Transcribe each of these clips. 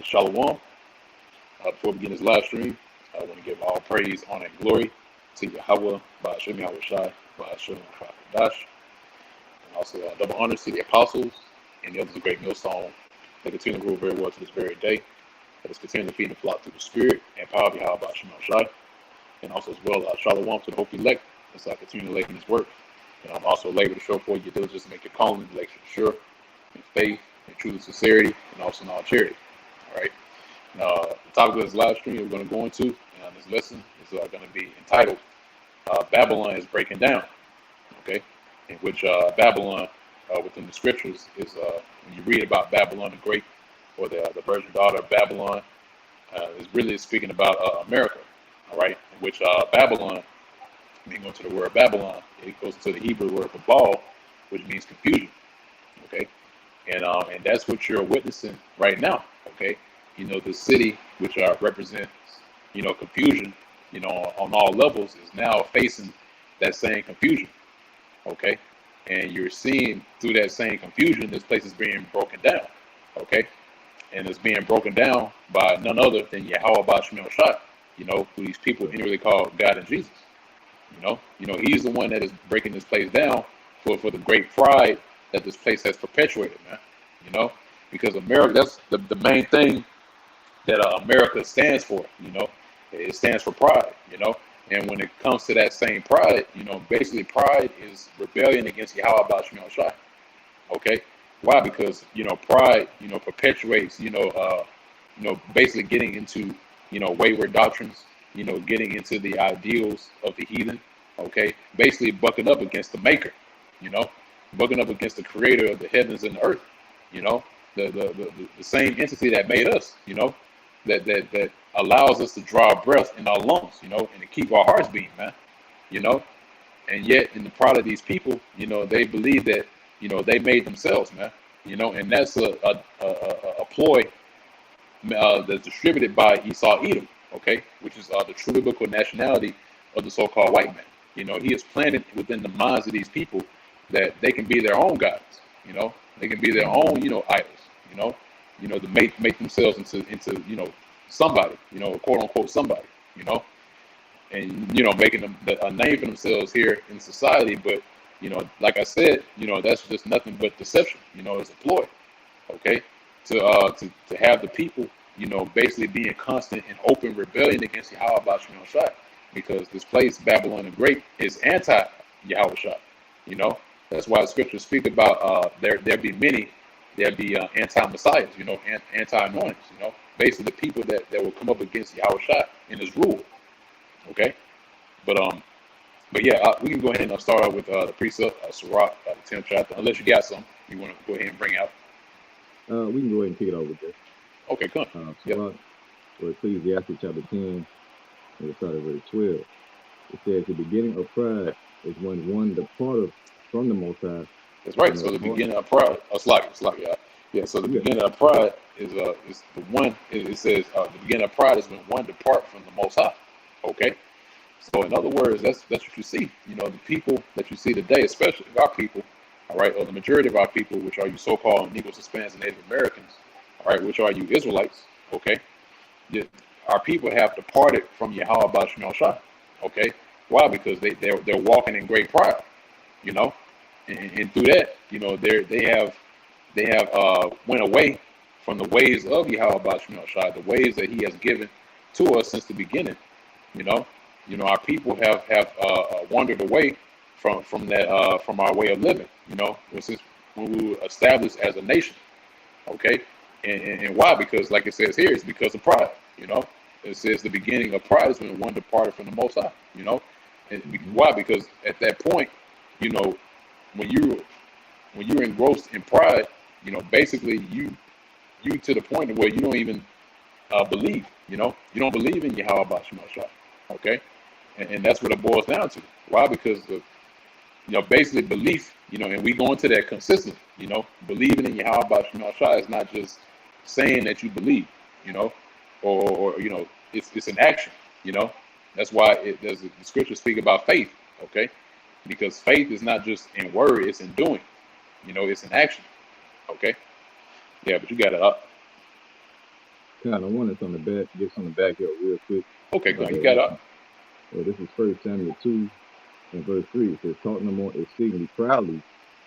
Shalom. Before we begin this live stream, I want to give all praise, honor, and glory to Yahweh, Ba'ashem Yahweh Shai, Ba'ashem Dash, and also double honors to the apostles and the others of Great Millstone that continue to rule very well to this very day, that is continuing to feed the flock through the Spirit and power of Yahweh, Ba'ashem Yahweh Shai, and also as well, Shalom to the hope elect as I continue to labor in His work. And I'm also labor to show forth your diligence to make your calling and election sure, in faith, in truth and sincerity, and also in all charity. All right. The topic of this live stream we're going to go into this lesson is going to be entitled Babylon is Breaking Down. Okay. In which Babylon within the scriptures is when you read about Babylon the Great or the virgin daughter of Babylon is really speaking about America. All right. In which Babylon, when you go to the word Babylon, it goes to the Hebrew word for Baal, which means confusion. Okay. And that's what you're witnessing right now. Okay. You know, the city, which represents, you know, confusion, you know, on all levels, is now facing that same confusion. Okay. And you're seeing through that same confusion, this place is being broken down. Okay. And it's being broken down by none other than Yahweh Ba'ashem Shai, you know, who these people inwardly call God and Jesus. You know, He's the one that is breaking this place down for the great pride that this place has perpetuated, man. You know, because America, that's the main thing that America stands for. You know, it stands for pride. You know, and when it comes to that same pride, you know, basically pride is rebellion against Yahweh Ba'ashem Shai. Okay, why? Because you know, pride, you know, perpetuates, you know, basically getting into, you know, wayward doctrines. You know, getting into the ideals of the heathen. Okay, basically bucking up against the Maker. You know, bucking up against the Creator of the heavens and the earth. You know, the same entity that made us. You know, that allows us to draw breath in our lungs. You know, and to keep our hearts beating, man. You know, and yet in the pride of these people, you know, they believe that, you know, they made themselves, man. You know, and that's a ploy that's distributed by Esau Edom. Okay, which is the true biblical nationality of the so-called white man. You know, he has planted within the minds of these people that they can be their own gods. You know, they can be their own, you know, idols. You know, to make themselves into you know, somebody. You know, quote unquote somebody. You know, and you know, making them a name for themselves here in society. But you know, like I said, you know, that's just nothing but deception. You know, it's a ploy. Okay, to have the people, you know, basically being constant and open rebellion against Yahweh Ba'ashem Shai, because this place, Babylon the Great, is anti-Yahweh Shai. You know, that's why the scriptures speak about there be many, there be anti-messiahs, you know, anti-anointings, you know, basically the people that will come up against Yahweh Shai in His rule. Okay, but yeah, we can go ahead and start out with the precept, Sirach, the 10th chapter, unless you got some you want to go ahead and bring out. We can go ahead and pick it over there. Okay, come. Sirach, or Ecclesiastes chapter 10, and we'll start at verse 12. It says, the beginning of pride is when one departeth from the Most High. That's right. So the beginning of pride, yeah. So the beginning of pride is the one. It says the beginning of pride is when one depart from the Most High. Okay. So in other words, that's what you see. You know, the people that you see today, especially our people, all right, or the majority of our people, which are you so-called Negroes, Hispanics, and Native Americans, all right, which are you Israelites, okay? Our people have departed from Yahweh Ba'ashem Shai, okay? Why? Because they're walking in great pride, you know, and through that, you know, they have went away from the ways of Yahweh Ba'ashem Shai, the ways that He has given to us since the beginning, you know. Our people have wandered away from that from our way of living, you know, since when we were established as a nation, okay. And why? Because, like it says here, it's because of pride. You know, it says the beginning of pride is when one departed from the Most High. You know, and why? Because at that point, you know, when you're engrossed in pride, you know, basically you to the point where you don't even believe. You know, you don't believe in Yahweh Ba'ashem Shai. Okay, and that's what it boils down to. Why? Because the, you know, basically belief. You know, and we go into that consistently. You know, believing in Yahweh Ba'ashem Shai is not just saying that you believe, you know, or you know, it's an action, you know. That's why the scriptures speak about faith, okay? Because faith is not just in word, it's in doing, you know, it's in action, okay? Yeah, but you got it up. Kind of wanted on the back, get on the back here real quick Okay, about good. You that got action. up. This is 1 Samuel 2 and verse 3. It says, talk no more exceedingly proudly,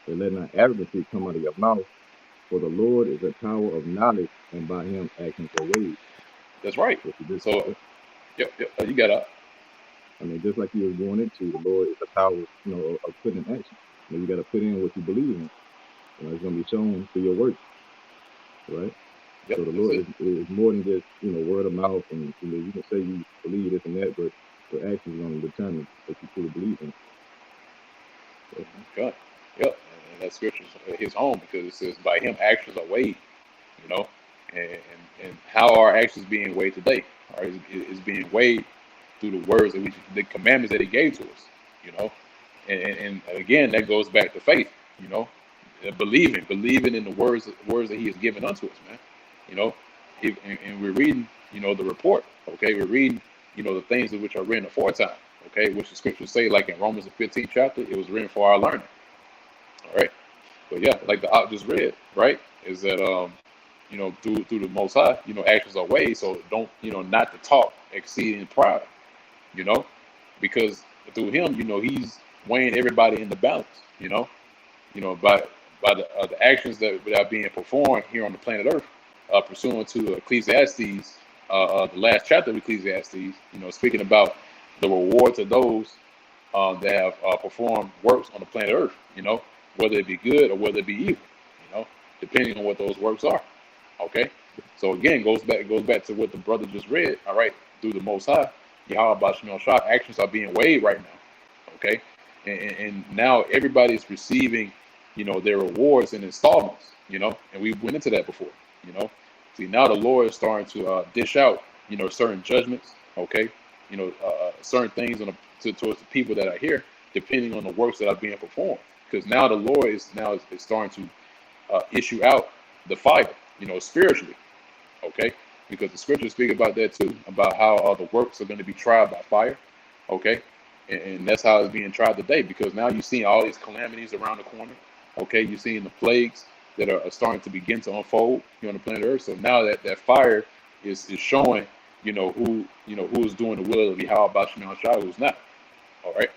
and let not arrogancy come out of your mouth, for the Lord is a tower of knowledge, and by him actions are weighed. That's right. So this, So, yep, you got up. I mean, just like you was going into, the Lord is a power, of putting in action. You got to put in what you believe in. It's going to be shown through your work, right? Yep, So the that's Lord it. is more than just, word of mouth, and you can say you believe this and that, but your actions are going to determine what you truly believe in. So, Okay. Yep. And that scripture his home because it says, by him actions are weighed, you know, and how are actions being weighed today? All right, is being weighed through the words that the commandments that he gave to us, you know, and again that goes back to faith, you know, believing in the words that he has given unto us, man, you know, and we're reading, the report, okay, we're reading, the things which are written aforetime, okay, which the scriptures say, like in Romans the 15th chapter, it was written for our learning, all right, but yeah, like the out just read, right, is that through the Most High, actions are ways. So don't, not to talk exceeding pride, you know, because through him, he's weighing everybody in the balance, by the actions that are being performed here on the planet Earth, pursuant to Ecclesiastes, the last chapter of Ecclesiastes, speaking about the rewards of those that have performed works on the planet Earth, whether it be good or whether it be evil, depending on what those works are. Okay, so again, goes back to what the brother just read. All right, through the Most High, Yahweh Bashim Shah, actions are being weighed right now. Okay, and now everybody's receiving, their rewards in installments. And we went into that before. You know, see now the Lord is starting to dish out, certain judgments. Okay, certain things towards the people that are here, depending on the works that are being performed. Because now the Lord is starting to issue out the fire, spiritually, okay? Because the scriptures speak about that too, about how the works are going to be tried by fire, okay? And that's how it's being tried today, because now you're seeing all these calamities around the corner, okay? You're seeing the plagues that are starting to begin to unfold here on the planet Earth. So now that fire is showing, who is doing the will of Yahweh Bashim Shah, who's not, all right?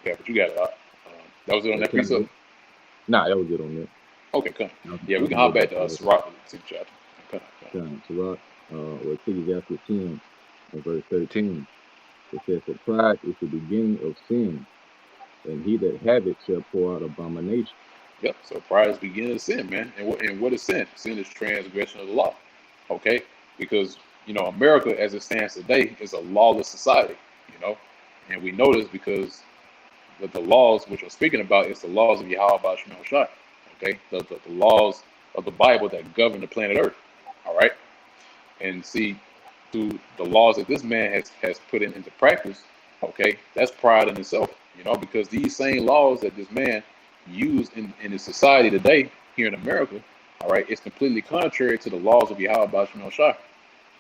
Yeah, but you got it. That was it on that precept? nah, that was it on that. Okay, come. Yeah, we I'll can go hop back back to to that. Sirach, the 10th chapter. Come. Sirach, or Ecclesiastes 10 and verse 13. It says, for pride is the beginning of sin, and he that have it shall pour out abomination. Yep. So pride is beginning of sin, man. And what is sin? Sin is transgression of the law. Okay. Because America, as it stands today, is a lawless society. And we know this because the laws which we're speaking about is the laws of Yahweh Bashim Shai. Okay. The laws of the Bible that govern the planet Earth. All right. And see, through the laws that this man has put into practice, okay, that's pride in itself. Because these same laws that this man used in the society today here in America, all right, it's completely contrary to the laws of Yahweh Bashim Shai.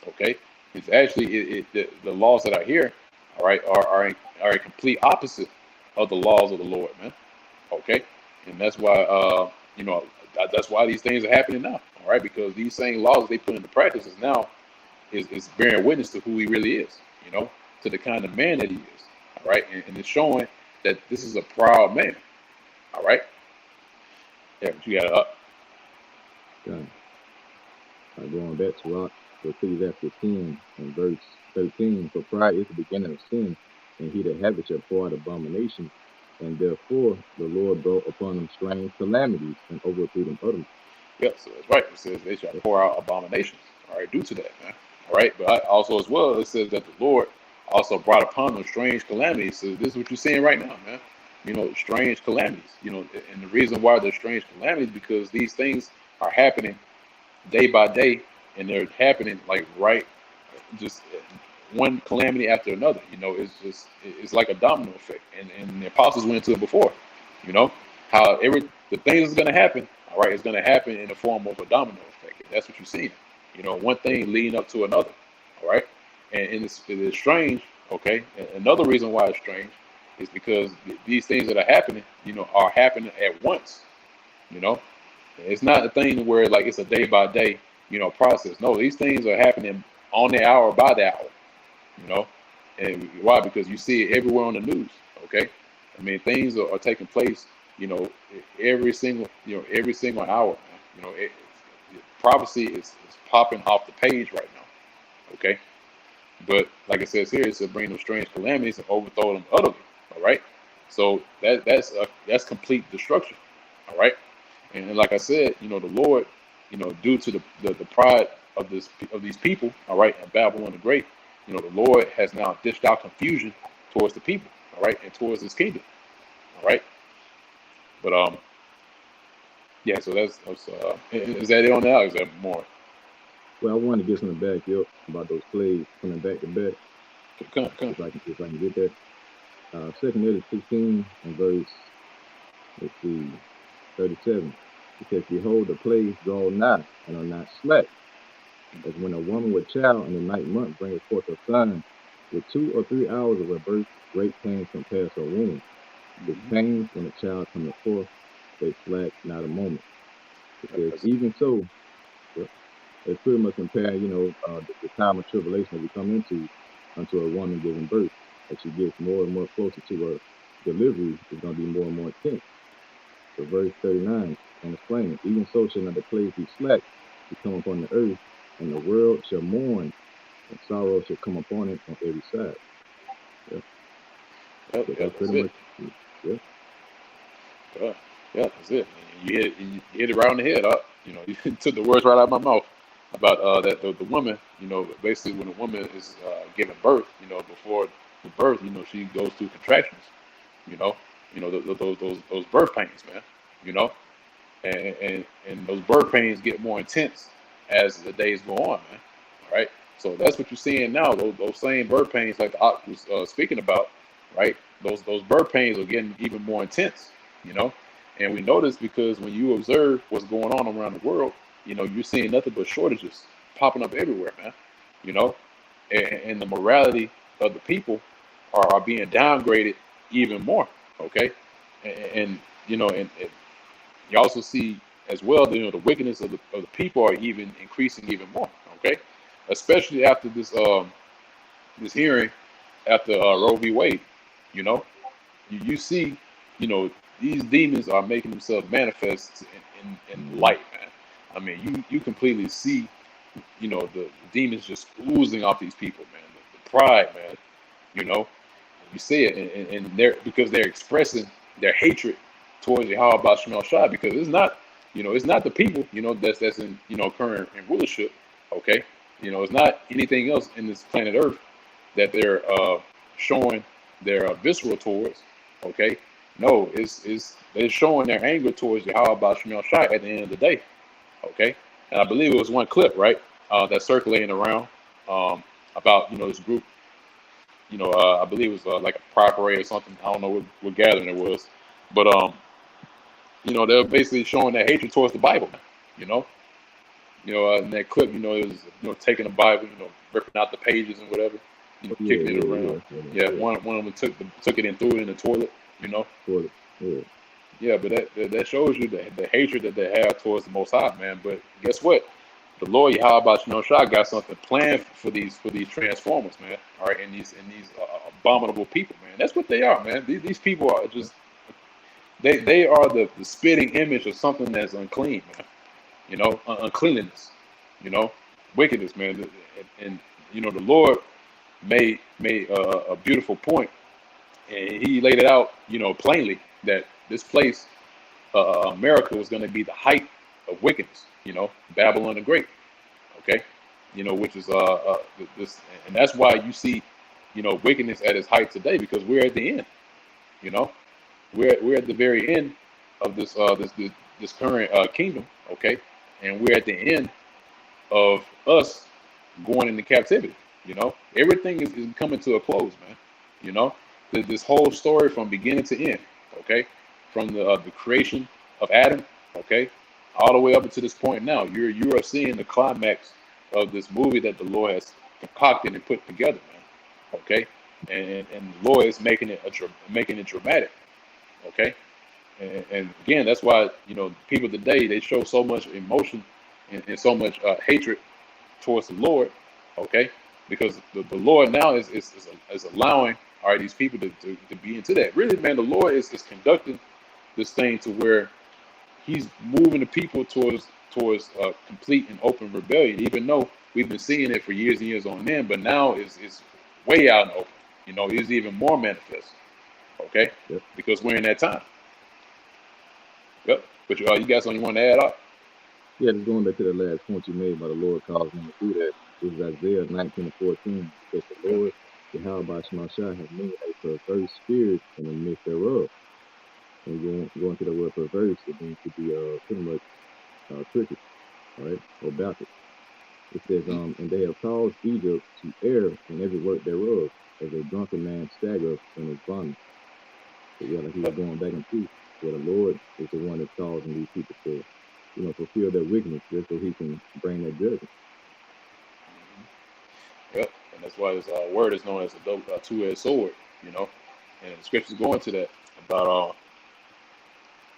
Okay, it's actually the laws that are here, all right, are a complete opposite of the laws of the Lord, man. Okay, and that's why that's why these things are happening now. All right, because these same laws they put into practice is bearing witness to who he really is, to the kind of man that he is. All right, and it's showing that this is a proud man. All right. Yeah, but you got it up. Going back to Rock, Ecclesiastes 10 and verse 13. For pride is the beginning of sin, and he that have it shall pour out abomination. And therefore the Lord brought upon them strange calamities and overthrew them utterly. Yep, so that's right. It says they shall pour out abominations. All right, due to that, man. All right, but also as well, it says that the Lord also brought upon them strange calamities. So this is what you're seeing right now, man. Strange calamities. And the reason why they're strange calamities because these things are happening day by day, and they're happening like right, just one calamity after another. It's like a domino effect, and the apostles went into it before. How the things that's going to happen. All right, it's going to happen in the form of a domino effect. That's what you're seeing. One thing leading up to another. All right, and it is strange. Okay, and another reason why it's strange is because these things that are happening, are happening at once. It's not a thing where like it's a day by day. process. No, these things are happening on the hour by the hour. You know, and why? Because you see it everywhere on the news. Okay, I mean things are taking place. Every single hour. Man. Prophecy is popping off the page right now. Okay, but like it says here, it's to bring them strange calamities and overthrow them utterly. All right, so that's complete destruction. All right, and like I said, the Lord, due to the pride of these people, all right, and Babylon the Great, the Lord has now dished out confusion towards the people, all right, and towards His kingdom, all right. But yeah. So that's is that it on that? Or is there more? Well, I want to get something back up about those plays coming back to back. Come. If I can get that. 2 Edit 16 and verse, let's see, 37. It says, "Behold, the plagues draw nigh and are not slack, as when a woman with child in the 9th month bringeth forth a son, with 2 or 3 hours of her birth, great pains compass her womb. With pains when the child cometh forth, they slack not a moment." It says, even so, they pretty much compare, the time of tribulation that we come into unto a woman giving birth. As she gets more and more closer to her delivery, it's going to be more and more intense. So verse 39, and explain, even so shall not the plagues be slack to come upon the earth, and the world shall mourn, and sorrow shall come upon it on every side. That's pretty much it. Yeah, that's it. You hit it right on the head. You took the words right out of my mouth about that the woman. Basically when a woman is giving birth, before the birth, she goes through contractions. Those birth pains, man. And those birth pains get more intense as the days go on, man. All right. So that's what you're seeing now. Those same birth pains, like the Ak was speaking about, right? Those birth pains are getting even more intense, And we notice because when you observe what's going on around the world, you're seeing nothing but shortages popping up everywhere, man. And the morality of the people are being downgraded even more. Okay, and you also see as well, the wickedness of the people are even increasing even more. Okay, especially after this hearing after Roe v. Wade. You see, these demons are making themselves manifest in light, man. I mean, you completely see, the demons just oozing off these people, man. The pride, man. You see it, and because they're expressing their hatred towards Yahweh Basham Shai, because it's not the people, that's in current in rulership. Okay, it's not anything else in this planet Earth that they're showing their visceral towards. Okay, no, they're showing their anger towards Yahweh Basham Shai at the end of the day. Okay, and I believe it was one clip, right, that's circulating around about this group. I believe it was like a pride parade or something. I don't know what gathering it was, but they're basically showing their hatred towards the Bible. In that clip, it was taking the Bible, ripping out the pages and whatever, kicking it around. Yeah, one of them took it and threw it in the toilet. Yeah, but that shows you the hatred that they have towards the Most High, man. But guess what? The Lord Yahweh Shai got something planned for these transformers, man. All right, and these abominable people, man. That's what they are, man. These people are just they are the spitting image of something that's unclean, man. Uncleanliness, wickedness, man. And the Lord made a beautiful point, and He laid it out, plainly that this place, America, was going to be the height of wickedness. Babylon the Great. Okay, which is this, and that's why you see, wickedness at its height today, because we're at the end. We're at the very end of this current kingdom. Okay, and we're at the end of us going into captivity. Everything is coming to a close, man. This whole story from beginning to end. Okay, from the creation of Adam. Okay, all the way up to this point now, you are seeing the climax of this movie that the Lord has concocted and put together, man. Okay, and the Lord is making it dramatic. Okay, and again, that's why people today, they show so much emotion and so much hatred towards the Lord, okay? Because the Lord now is allowing, all right, these people to be into that. Really, man, the Lord is conducting this thing to where He's moving the people towards complete and open rebellion. Even though we've been seeing it for years and years on end, but now it's way out in the open. You know, it's even more manifest. Okay, Yep. because we're in that time. Yep. But you got something you want to add up? Yeah, just going back to the last point you made about the Lord causing them to do that. This is Isaiah 19:14. It says, the Okay. Lord, Yahweh Shemashah, has made a perverse spirit in the midst thereof. And going to the word perverse, it means to be pretty much crooked, all right, or backward. It says, and they have caused Egypt to err in every work thereof, as a drunken man staggereth in his vomit. So yeah, like he was going back and forth, where the Lord is the one that's causing these people to, fulfill their wickedness, just so He can bring that judgment. Yep. And that's why this word is known as a two-edged sword. You know, and the scriptures go into that about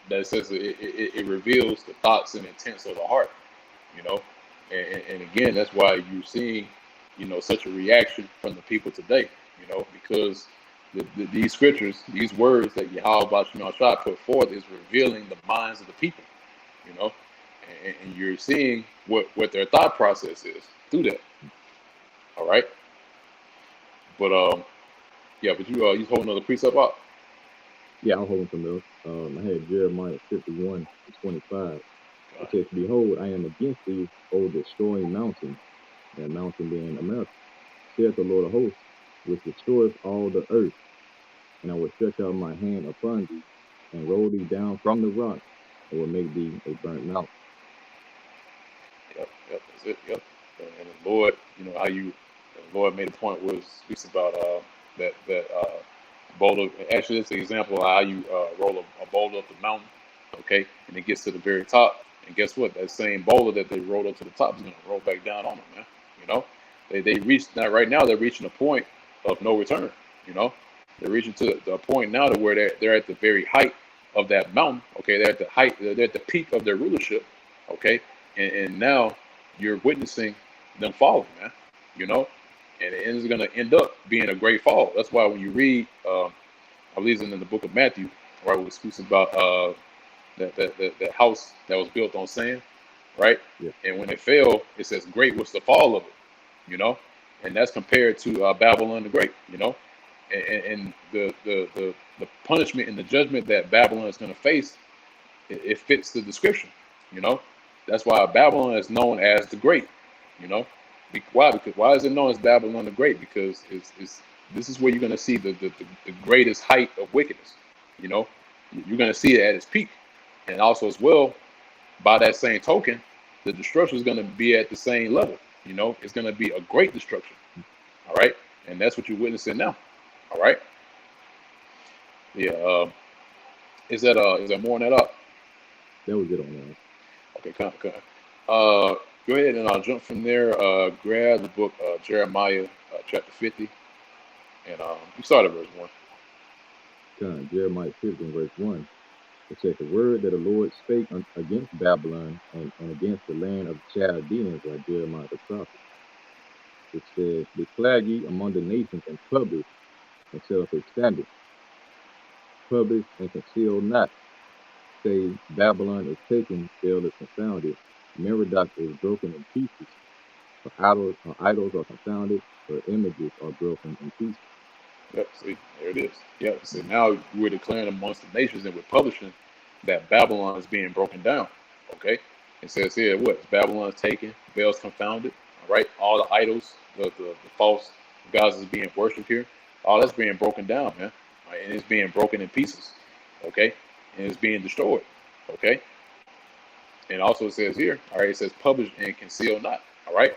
that it says it reveals the thoughts and intents of the heart. You know, and again, that's why you're seeing, such a reaction from the people today. You know, because these scriptures, these words that Yahweh Shah put forth is revealing the minds of the people. You know, and you're seeing what their thought process is through that. All right, but yeah, but you holding another precept up. Yeah, I'm holding from those. I had Jeremiah 51:25. It says, behold, I am against thee, O destroying mountain, that mountain being America, saith the Lord of hosts, which destroyeth all the earth. And I will stretch out my hand upon thee, and roll thee down from the rock, and will make thee a burnt mountain. Yep, that's it. Yep, and the Lord, the Lord made a point where it speaks about that boulder. Actually, it's an example of how you roll a boulder up the mountain, okay, and it gets to the very top. And guess what? That same boulder that they rolled up to the top is going to roll back down on them, man. You know, they reached now. Right now, they're reaching a point of no return. You know, they're reaching to the point now to where they're at the very height of that mountain. Okay, they're at the height. They're at the peak of their rulership. Okay, and now you're witnessing them falling, man. You know, and it is going to end up being a great fall. That's why when you read, I believe it's in the book of Matthew, right, where it speaks about that house that was built on sand, right? Yeah. And when it fell, it says, "Great was the fall of it," you know, and that's compared to Babylon the Great, you know, and the punishment and the judgment that Babylon is going to face, it fits the description, you know. That's why Babylon is known as the Great, you know. Why? Because why is it known as Babylon the Great? Because it's this is where you're going to see the greatest height of wickedness. You know, you're going to see it at its peak, and also as well, by that same token, the destruction is going to be at the same level. You know, it's going to be a great destruction. All right, and that's what you're witnessing now. All right. Yeah. Is that more on that up? That was it on that. Okay, come. Go ahead and I'll jump from there. Grab the book Jeremiah chapter 50, and you start at verse 1. Jeremiah 50 verse 1. It says, the word that the Lord spake against Babylon and against the land of the Chaldeans by Jeremiah the prophet. It says, declare ye among the nations and publish and set up a standard. Publish and conceal not. Say, Babylon is taken, Bel is confounded. Merodach is broken in pieces. Her idols are confounded. Her images are broken in pieces. Yep, see, there it is. Yep, see, now we're declaring amongst the nations and we're publishing that Babylon is being broken down. Okay, it says here, what? Babylon is taken, Bel's confounded. All right, all the idols, the false gods is being worshipped here. All that's being broken down, man. All right, and it's being broken in pieces. Okay, and it's being destroyed. Okay, and also it says here, all right, it says publish and conceal not. All right,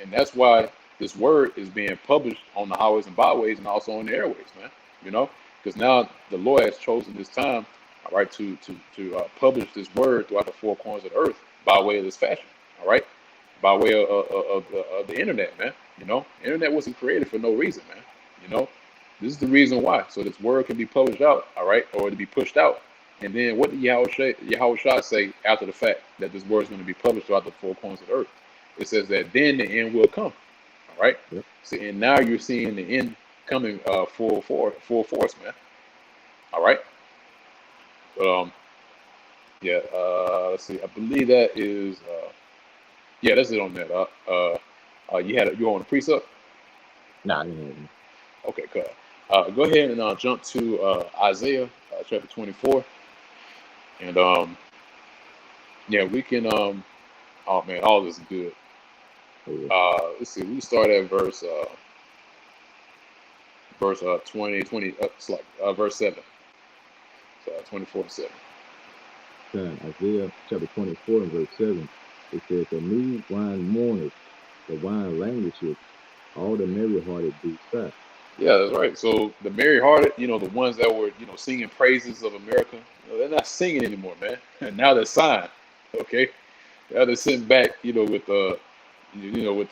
and that's why this word is being published on the highways and byways and also on the airways, man. You know, because now the Lord has chosen this time, all right, to publish this word throughout the four corners of the earth by way of this fashion, all right, by way of the internet, man. You know, the internet wasn't created for no reason, man. You know, this is the reason why. So this word can be published out, all right, or to be pushed out And then what did Yahweh say after the fact that this word is going to be published throughout the four corners of the earth? It says that then the end will come. All right. Yep. See, and now you're seeing the end coming full force, man. All right. Um, yeah. Let's see. I believe that is. Yeah, that's it on that. You on the precept? Nah, I didn't have any. Okay, cool. Go ahead and jump to Isaiah chapter 24, and yeah, we can. Oh man, all this is good. Oh, yeah. Let's see. We start at verse 20. It's like verse 7. So 24:7. Son, Isaiah chapter 24 and verse 7, it says, the new wine mourners, the wine languisheth, all the merry-hearted do sigh. Yeah, that's right. So the merry-hearted, the ones that were, singing praises of America, they're not singing anymore, man. And now they're signed. Okay, now they're sitting back, with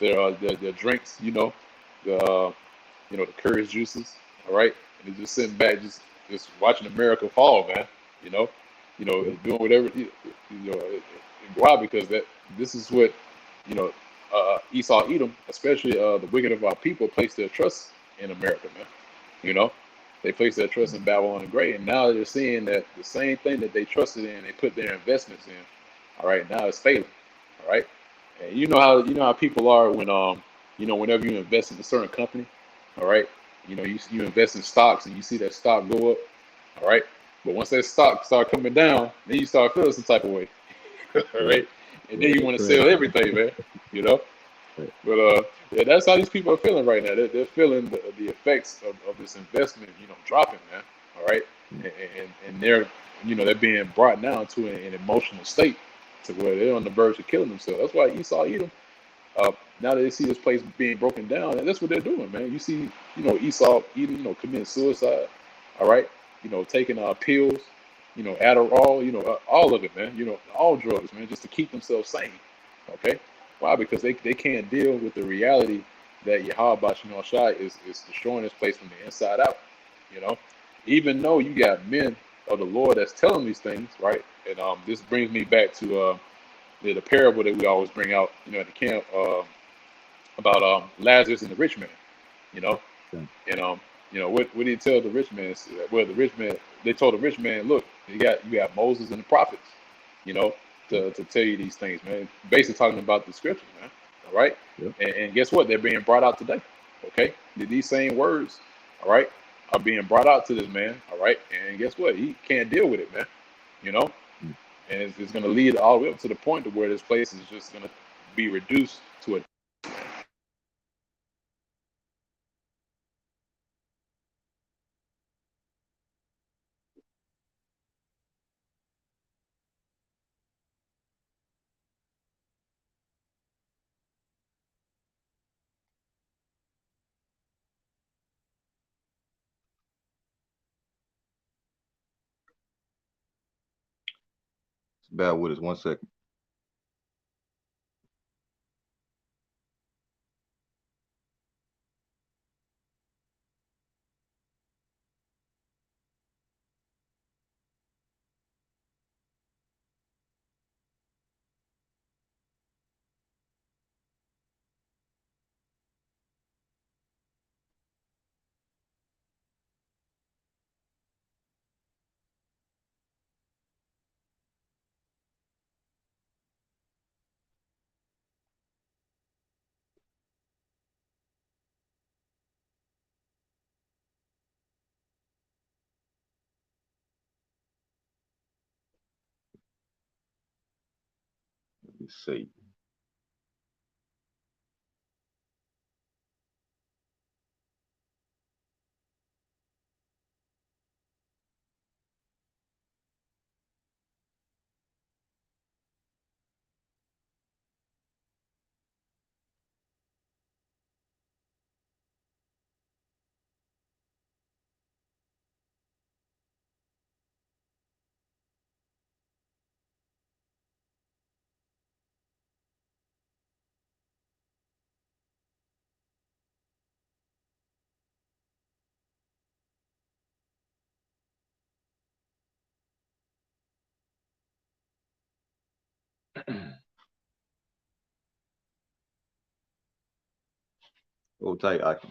their drinks, the courage juices. All right, and they're just sitting back, just watching America fall, man. You know, Yep. doing whatever, why? Because this is what, you know, Esau, Edom, especially the wicked of our people, place their trust in America, man. You know, they place their trust in Babylon the Great, and now they're seeing that the same thing that they trusted in, they put their investments in. All right, now it's failing. All right, and you know how people are when whenever you invest in a certain company, all right, you invest in stocks and you see that stock go up, all right, but once that stock start coming down, then you start feeling some type of way, all Yeah. right, and Yeah, then you that want to crash sell out. everything, man. You know, Right. but yeah, that's how these people are feeling right now. They're feeling the effects of this investment, dropping, man. All right, Mm. and they're being brought down to an emotional state to where they're on the verge of killing themselves. That's why Esau, Edom, now that they see this place being broken down, and that's what they're doing, man. You see, Esau, Edom, committing suicide. All right, taking pills, Adderall, all of it, man. All drugs, man, just to keep themselves sane. Okay, why? Because they can't deal with the reality that Yahweh Shai is destroying this place from the inside out. You know, even though you got men of the Lord that's telling these things, right? And this brings me back to the parable that we always bring out, at the camp, about Lazarus and the rich man. You know, Yeah. and what did he tell the rich man? Well, the rich man, they told the rich man, look, you got Moses and the prophets, you know, Yep. to tell you these things, man. Basically talking about the scriptures, man. All right, Yep. and guess what? They're being brought out today. Okay, these same words, all right, are being brought out to this man. All right, and guess what? He can't deal with it, man. You know, Mm. and it's going to lead all the way up to the point to where this place is just going to be reduced to a. Bear with us 1 second. Let me see. Hold tight, Akim.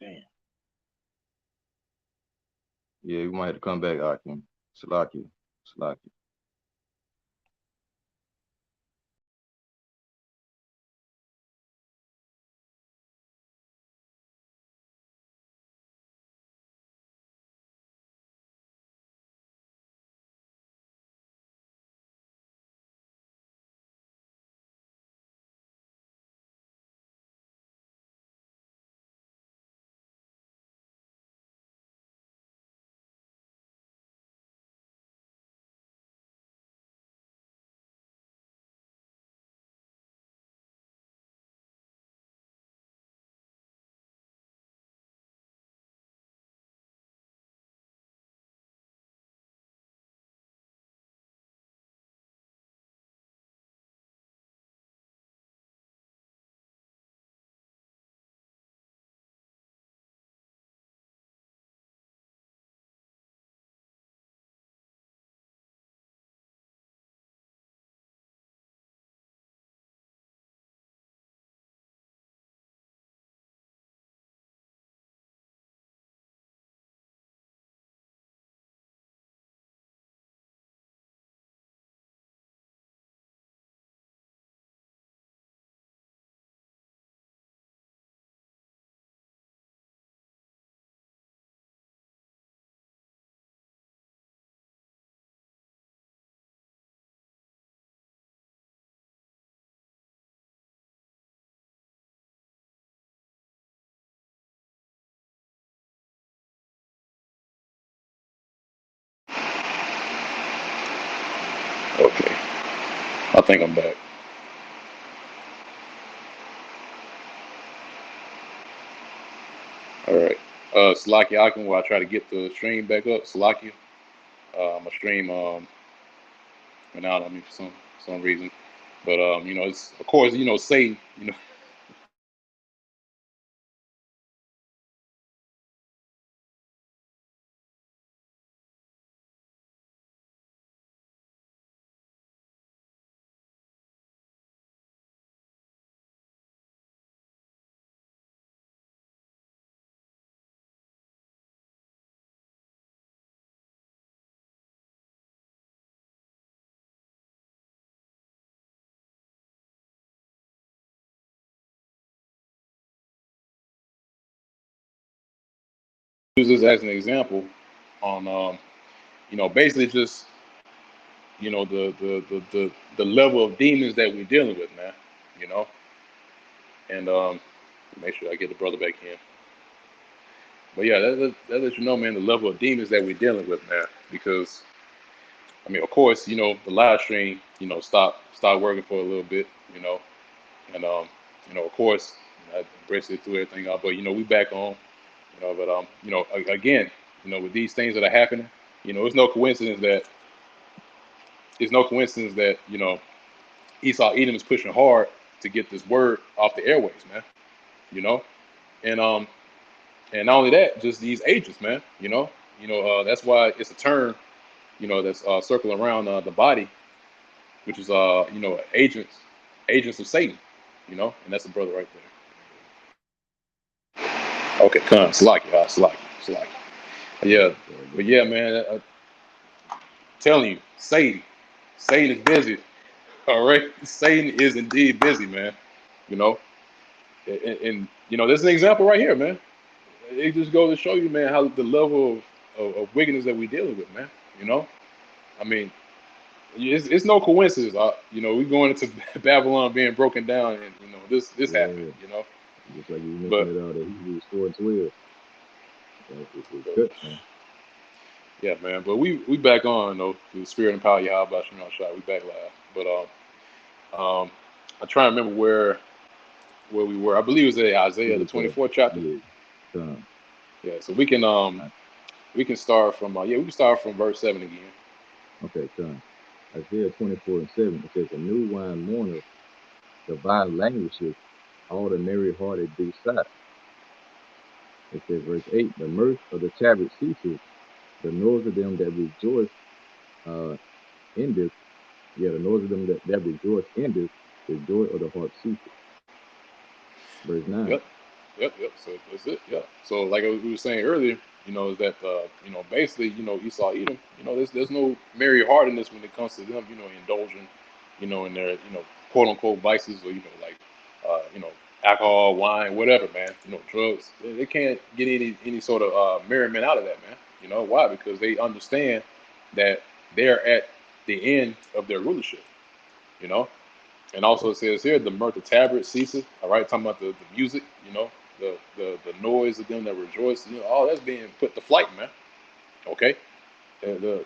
Damn. Yeah, you might have to come back, Akim. Salaki. Salaki. I think I'm back. All right. Salaki Akim, while I try to get the stream back up. Salaki, my stream went out on me for some reason. But it's of course, Satan, use this as an example on basically just the level of demons that we're dealing with, man. You know, and make sure I get the brother back in. But yeah, that lets you know, man, the level of demons that we're dealing with, man. Because I mean, of course, the live stream, stop working for a little bit, and of course, I braced it through everything out. But we back on, But again, with these things that are happening, it's no coincidence that Esau Edom is pushing hard to get this word off the airways, man. You know, and not only that, just these agents, man. That's why it's a term, that's circling around the body, which is agents of Satan. And that's the brother right there. Okay, come, Salaki, Salaki. Yeah, but yeah, man, telling you, Satan is busy. All right, Satan is indeed busy, man. You know, and there's an example right here, man. It just goes to show you, man, how the level of wickedness that we're dealing with, man. You know, I mean, it's no coincidence. We going into Babylon being broken down, and this happened. Yeah. Just like you mentioned But it all, the Hebrews 4:12. It cuts, man. yeah, man. But we back on though. The spirit and power, Yahweh, shot. We back live. But I try to remember where we were. I believe it was at Isaiah the 24th chapter. Yeah. Yeah. So we can start from we can start from verse 7 again. Okay, come. Isaiah 24:7. It says, "A new wine mourners, the vine languishes, all the merry hearted do sigh." It says, verse 8, "The mirth of the tabret ceases, the noise of them that rejoice in this." Yeah, the noise of them that rejoice in this, the joy of the heart ceases. Verse 9. Yep. So that's it. Yeah. So like we were saying earlier, is that basically, Esau Edom, there's no merry heartedness when it comes to them, indulging, in their, quote unquote vices, or like, alcohol, wine, whatever, man. Drugs. They can't get any sort of merriment out of that, man. Why? Because they understand that they're at the end of their rulership. You know. And also it says here, the mirth of tabret ceases. All right, talking about the music, the noise of them that rejoice, all that's being put to flight, man. Okay,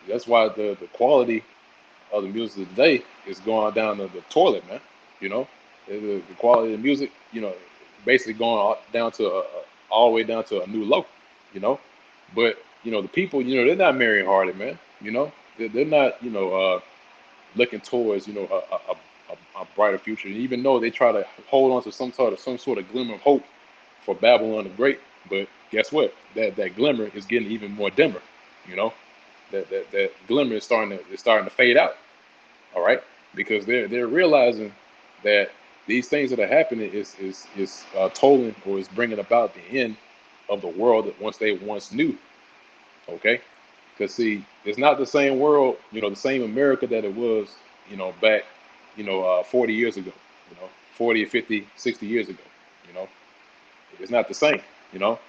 that's why the quality of the music today is going down the toilet, man. The quality of the music, basically going down to all the way down to a new low, you know. But the people, they're not merry hearted, man. They're not, looking towards a brighter future. And even though they try to hold on to some sort of glimmer of hope for Babylon the Great, but guess what? That glimmer is getting even more dimmer. You know, that glimmer is starting to fade out. All right, because they're realizing that these things that are happening is tolling, or is bringing about the end of the world that once knew. Okay, because see, it's not the same world, the same America that it was, back, 40 years ago, 40, 50, 60 years ago. You know, it's not the same. You know,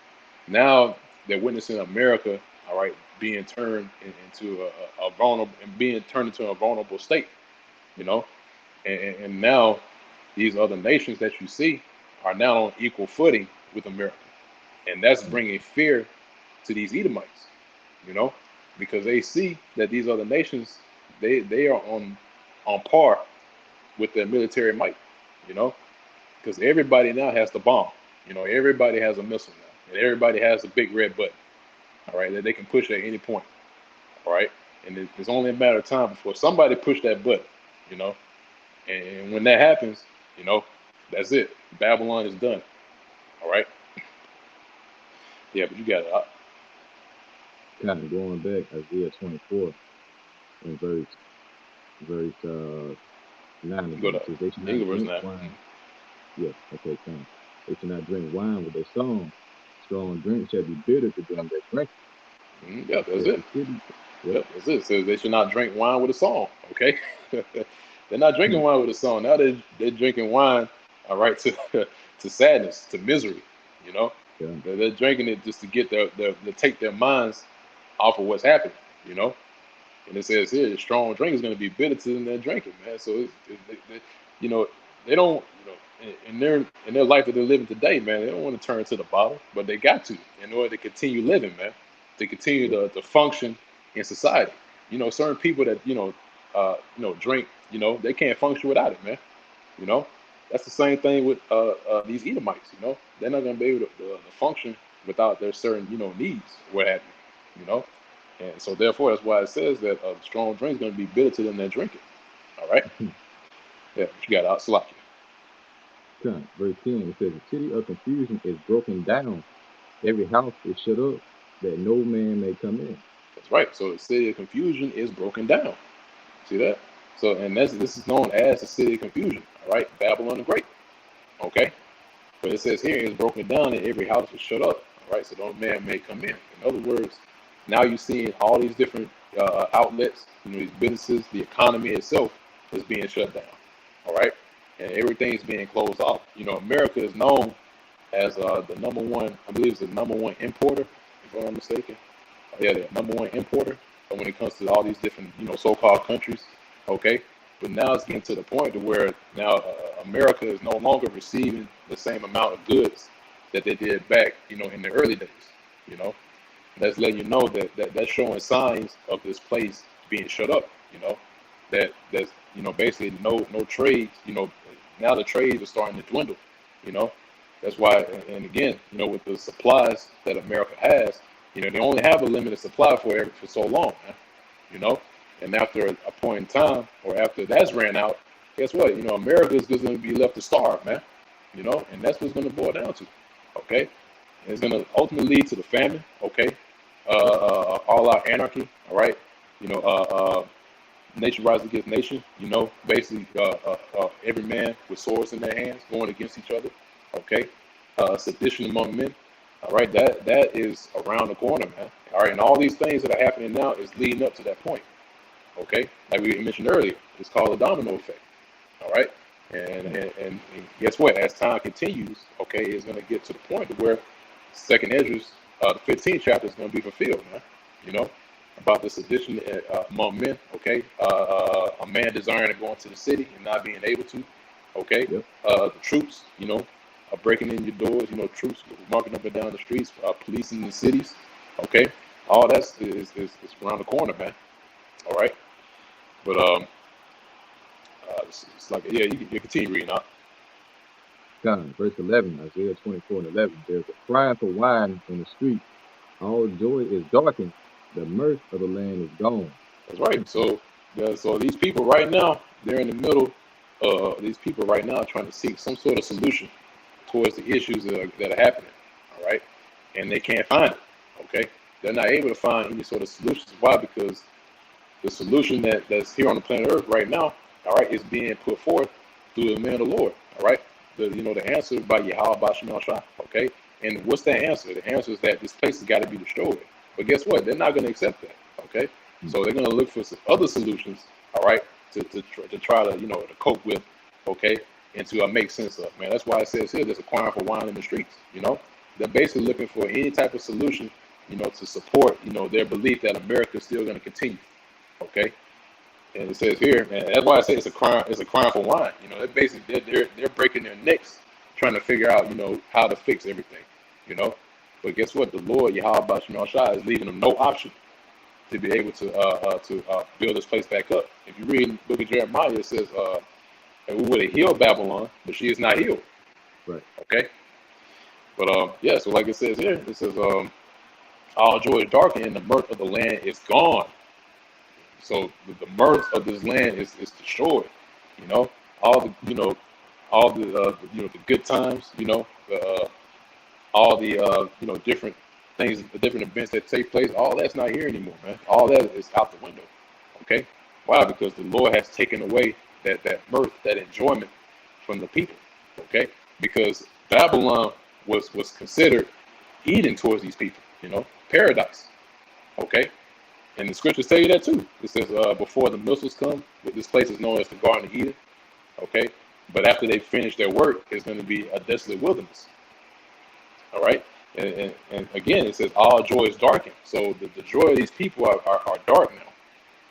now they're witnessing America, all right, being turned into a vulnerable, and being turned into a vulnerable state. You know, and now these other nations that you see are now on equal footing with America, and that's bringing fear to these Edomites. You know, because they see that these other nations, they are on par with their military might, you know, because everybody now has the bomb. You know, everybody has a missile now, and everybody has a big red button. All right, that they can push at any point. All right, and it's only a matter of time before somebody push that button. You know, and when that happens, you know, that's it. Babylon is done. All right. Yeah, but you got it. Kind of going back, Isaiah 24 and verse 9 Go again. to It says, they should not English drink now. wine. Yeah, okay, fine. They should not drink wine with their song. Strong drink shall be bitter to them that drink. Yeah, that's Says it. the city. Yep, that's it. So they should not drink wine with a song. Okay, they're not drinking wine with a song. Now they're drinking wine. All right, to to sadness, to misery. You know, Yeah. they're drinking it just to get to take their minds off of what's happening. You know, and it says here, strong drink is going to be bitter to them that drink it, man. So you know, they don't, you know, in their life that they're living today, man, they don't want to turn to the bottle, but they got to in order to continue living, man, to continue to function in society. You know, certain people that drink, you know, they can't function without it, man. You know, that's the same thing with these Edomites. You know, they're not going to be able to function without their certain, you know, needs, what have you. You know, and so therefore that's why it says that strong drink is going to be bitter to them that drink it. All right. Yeah, you got out Salakia. Verse 10, it says, the city of confusion is broken down. Every house is shut up, that no man may come in. That's right. So the city of confusion is broken down. See that? So, and this is known as the city of confusion. All right, Babylon the Great. Okay, but it says here it's broken down and every house is shut up. All right, so no man may come in. In other words, now you're seeing all these different outlets, you know, these businesses, the economy itself is being shut down. All right, and everything's being closed off. You know, America is known as the number one, I believe, it's the number one importer, if I'm not mistaken. Yeah, the number one importer when it comes to all these different, you know, so-called countries. Okay, but now it's getting to the point to where now America is no longer receiving the same amount of goods that they did back, you know, in the early days. You know, that's letting you know that's showing signs of this place being shut up. You know, that's you know, basically no trades. You know, now the trades are starting to dwindle. You know, that's why, and again, you know, with the supplies that America has, you know, they only have a limited supply for so long, man, you know, and after a point in time, or after that's ran out, guess what? You know, America is just going to be left to starve, man, you know, and that's what's going to boil down to, okay? And it's going to ultimately lead to the famine, okay? All out anarchy, all right? You know, nation rises against nation, you know, basically every man with swords in their hands going against each other, okay? Sedition among men. All right, that is around the corner, man. All right, and all these things that are happening now is leading up to that point. Okay, like we mentioned earlier, it's called a domino effect. All right, and guess what? As time continues, okay, it's going to get to the point where Second Esdras, the 15th chapter, is going to be fulfilled, man. You know, about this sedition among men. Okay, a man desiring to go into the city and not being able to. Okay, Yep. The troops, you know, breaking in your doors, you know, troops marching up and down the streets, policing the cities, okay? All that's is around the corner, man. All right, but it's like, yeah, you can continue reading out. Verse 11, Isaiah 24 and 11, there's a cry for wine in the street. All joy is darkened. The mirth of the land is gone. That's right. So these people right now, they're in the middle. These people right now are trying to seek some sort of solution towards the issues that are happening, all right? And they can't find it, okay? They're not able to find any sort of solutions. Why? Because the solution that's here on the planet Earth right now, all right, is being put forth through the man of the Lord, all right? The answer by Yahweh Bashim Shah, okay? And what's the answer? The answer is that this place has got to be destroyed. But guess what? They're not going to accept that, okay? So they're going to look for some other solutions, all right, to try to, you know, to cope with, okay? And to make sense of, man. That's why it says here there's a crying for wine in the streets, you know. They're basically looking for any type of solution, you know, to support, you know, their belief that America is still going to continue, okay. And it says here, and that's why I say it's a crying for wine. You know, they're breaking their necks trying to figure out, you know, how to fix everything, you know. But guess what? The Lord Yahweh Bashim Shah is leaving them no option to be able to build this place back up. If you read the book of Jeremiah, it says and we would have healed Babylon, but she is not healed. Right. Okay, but yeah. So like it says here, it says all joy is darkened, and the mirth of the land is gone. So the mirth of this land is destroyed. You know, all the all the good times. All the different things, the different events that take place. All that's not here anymore, man. All that is out the window. Okay, why? Because the Lord has taken away that mirth, that enjoyment from the people. Okay, because Babylon was considered Eden towards these people. Paradise. Okay. And the scriptures tell you that too. It says, before the missiles come, this place is known as the Garden of Eden. Okay. But after they finish their work, it's going to be a desolate wilderness. All right. And again, it says all joy is darkened. So the joy of these people are dark now.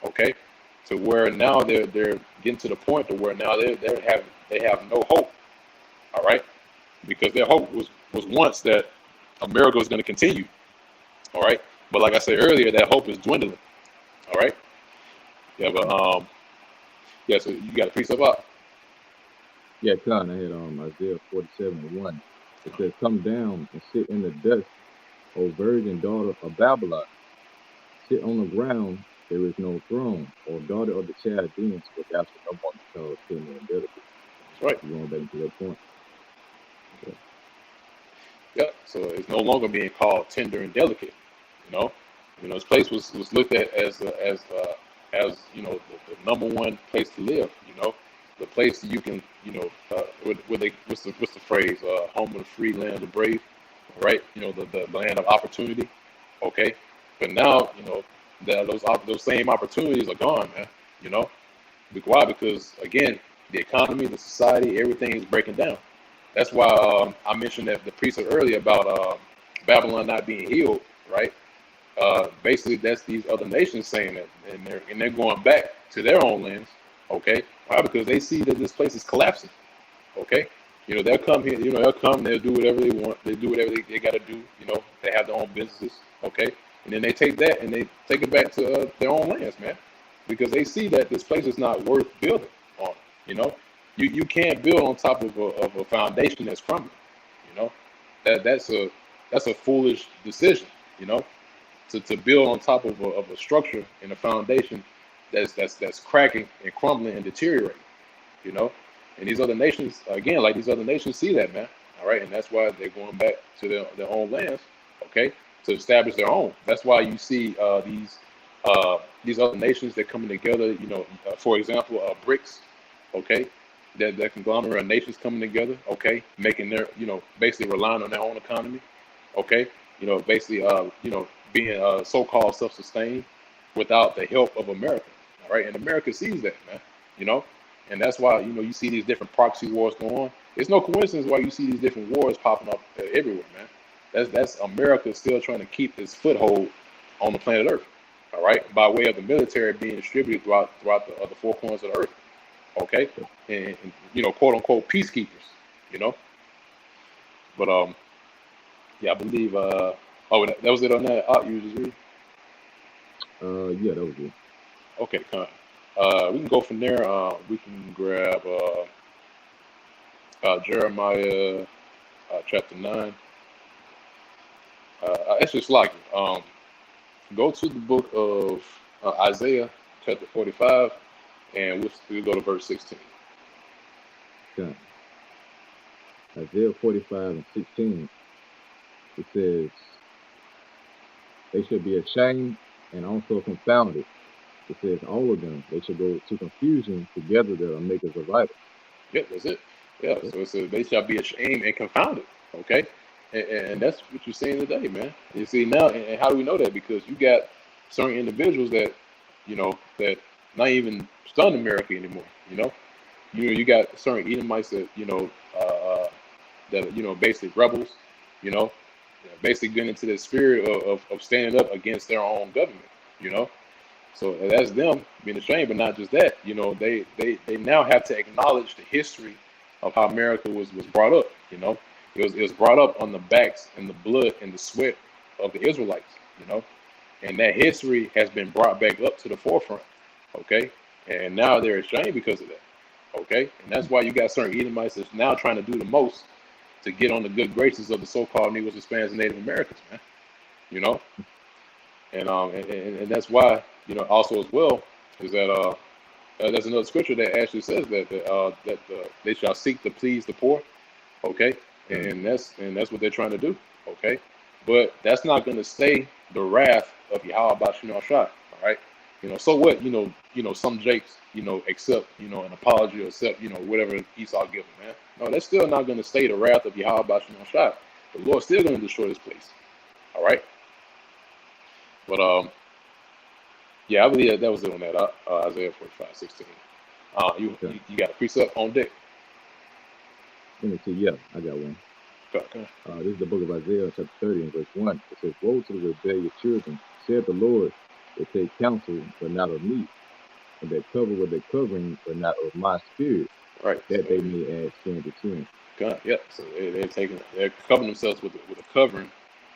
Okay. To where now they're getting to the point to where now they have no hope. All right. Because their hope was once that America was going to continue. All right. But like I said earlier, that hope is dwindling. All right. Yeah, but yeah, so you got a precept up? Yeah, Con, I had Isaiah 47:1. It says, "Come down and sit in the dust, O virgin daughter of Babylon. Sit on the ground, there is no throne, or daughter of the Chaldeans, without no one to tell tender and delicate." That's right. Going back to that point. Yeah. So it's no longer being called tender and delicate. This place was looked at as the number one place to live. The place you can, what's the phrase? Home of the free, land of the brave, right? The land of opportunity. Okay, but now those same opportunities are gone, man. Why? Because again, the economy, the society, everything is breaking down. That's why I mentioned that the precept earlier about Babylon not being healed, right? Basically, that's these other nations saying that, and they're going back to their own lands. Okay, why? Because they see that this place is collapsing. Okay, they'll come here. They'll do whatever they want. They do whatever they got to do. They have their own businesses. Okay, and then they take that and they take it back to their own lands, man, because they see that this place is not worth building on. You can't build on top of a foundation that's crumbling. That's a foolish decision. To build on top of a structure and a foundation that's cracking and crumbling and deteriorating. And these other nations, again, like these other nations see that, man. All right, and that's why they're going back to their own lands, okay, to establish their own. That's why you see these other nations that coming together. For example, BRICS, okay, that conglomerate of nations coming together, okay, making their, basically relying on their own economy, okay, basically, being so-called self-sustained without the help of America. All right, and America sees that, man. And that's why you see these different proxy wars going on. It's no coincidence why you see these different wars popping up everywhere, man. That's America still trying to keep its foothold on the planet Earth. All right, by way of the military being distributed throughout the four corners of the earth. Okay, and quote unquote peacekeepers. But yeah, I believe that was it on that. You just read. Yeah, that was it. Okay, we can go from there. We can grab Jeremiah chapter 9. Actually, it's like go to the book of Isaiah chapter 45, and we'll go to verse 16. Okay. Isaiah 45:16. It says, "They shall be ashamed and also confounded." It says, "All of them, they shall go to confusion together that are makers of idols." Yeah, that's it. Yeah, so it says, "They shall be ashamed and confounded." Okay, and that's what you're saying today, man. You see now, and how do we know that? Because you got certain individuals that, that not even stun America anymore. You got certain Edomites that, that basically rebels. Basically getting into the spirit of standing up against their own government. So that's them being ashamed, but not just that. They now have to acknowledge the history of how America was brought up. It was brought up on the backs and the blood and the sweat of the Israelites. And that history has been brought back up to the forefront. Okay, and now they're ashamed because of that. Okay, and that's why you got certain Edomites that's now trying to do the most to get on the good graces of the so-called Negroes, Hispanics, and Native Americans, man. You know, and that's why, also as well, is that there's another scripture that actually says that they shall seek to please the poor. Okay, Con. and that's what they're trying to do. Okay, but that's not going to stay the wrath of Yahweh Bashim Shai. All right, so what? Some Jakes, accept, an apology or accept, whatever Esau give them, man. No, that's still not going to stay the wrath of Yahweh Bashim Shai. The Lord's still going to destroy this place. All right, but yeah, I believe that was it on that Isaiah 45:16. You Con. you got a precept on deck. Let me see. Yeah, I got one. Okay. This is the book of Isaiah, chapter 30, and verse 1. It says, "Woe to the rebellious children, said the Lord, that take counsel, but not of me, and that cover with their covering, but not of my spirit, Right. that So, they may add sin to sin." God, yeah. So they're covering themselves with a covering,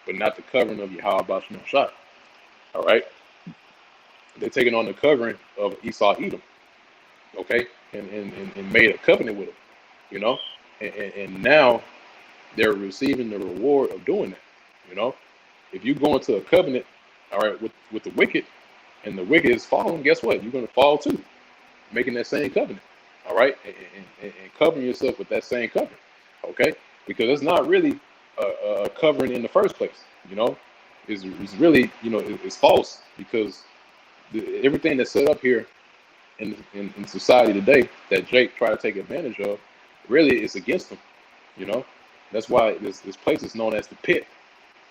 but not the covering of Yahweh Bashim Shai. All right. They're taking on the covering of Esau Edom. Okay, and made a covenant with him. You know, and now they're receiving the reward of doing that. If you go into a covenant, all right, with the wicked, and the wicked is falling, guess what? You're going to fall too, making that same covenant, all right, and covering yourself with that same covenant, okay? Because it's not really a covering in the first place. Is really, it's false, because everything that's set up here in society today that Jake tried to take advantage of, really is against them. That's why this place is known as the pit.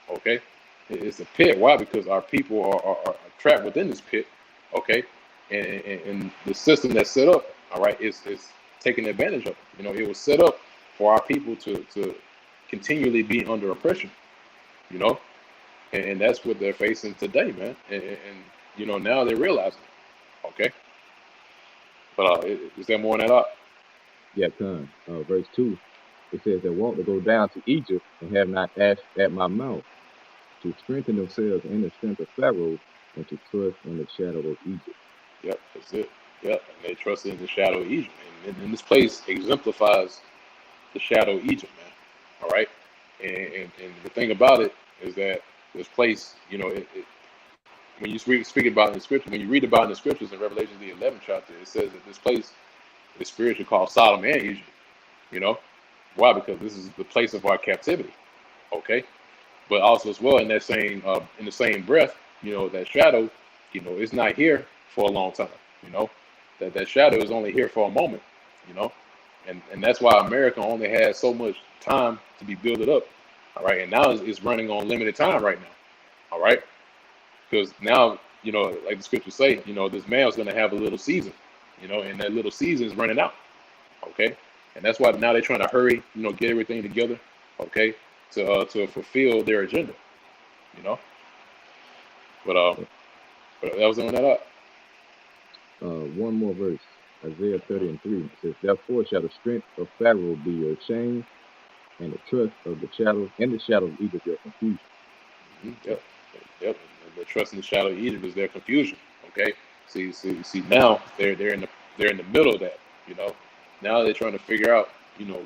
Okay, it's a pit. Why? Because our people are trapped within this pit. Okay, and the system that's set up, all right, is taking advantage of it. It was set up for our people to continually be under oppression. And that's what they're facing today, man. And now they're realizing it. Okay, but is there more on that up? Yeah, Con. Verse 2, it says, "They want to go down to Egypt, and have not asked at my mouth, to strengthen themselves in the strength of Pharaoh, and to trust in the shadow of Egypt." Yep, that's it. Yep, and they trusted in the shadow of Egypt, and this place exemplifies the shadow of Egypt, man. All right, and the thing about it is that this place, when you speak about it in the scripture, when you read about it in the scriptures in Revelation the 11th chapter, it says that this place is spiritually called Sodom and Egypt. Why? Because this is the place of our captivity. Okay, but also as well in that same in the same breath, that shadow, it's not here for a long time. That shadow is only here for a moment. And that's why America only has so much time to be built up. All right, and now it's running on limited time right now. All right, because now like the scriptures say, this man's going to have a little season. And that little season is running out. Okay, and that's why now they're trying to hurry, get everything together. Okay, to fulfill their agenda. But that was on that up. One more verse, Isaiah 30 and 3. It says, "Therefore shall the strength of Pharaoh be your shame, and the trust of the shadow of Egypt your confusion." Yep. And the trust in the shadow of Egypt is their confusion. Okay. See. Now they're in the middle of that. Now they're trying to figure out,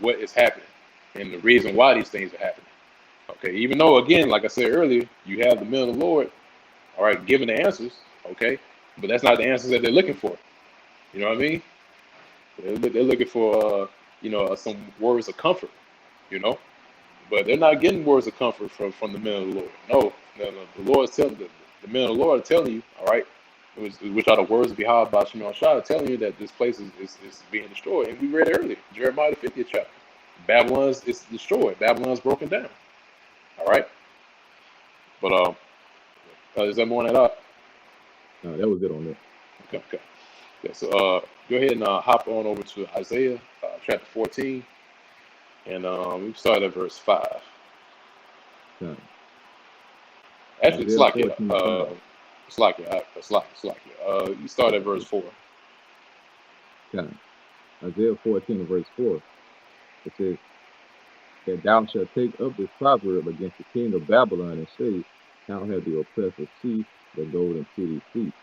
what is happening and the reason why these things are happening. Okay. Even though, again, like I said earlier, you have the men of the Lord, all right, giving the answers. Okay. But that's not the answers that they're looking for. You know what I mean? They're looking for, some words of comfort. But they're not getting words of comfort from the men of the Lord. No. The Lord is telling the men of the Lord are telling you, all right, which are the words of Yahweh Bashim Shai, telling you that this place is being destroyed. And we read it earlier, Jeremiah the 50th chapter. Babylon is destroyed. Babylon is broken down. All right. But is there more on that up? That was it on that. Okay. Yeah. So go ahead and hop on over to Isaiah chapter 14, and we start at verse 5. Con. Actually, it's Isaiah like 14, you start at verse 4. Con. Isaiah 14 and verse 4. It says, "That thou shalt take up this proverb against the king of Babylon, and say, How have the oppressor ceased, the golden city ceased?"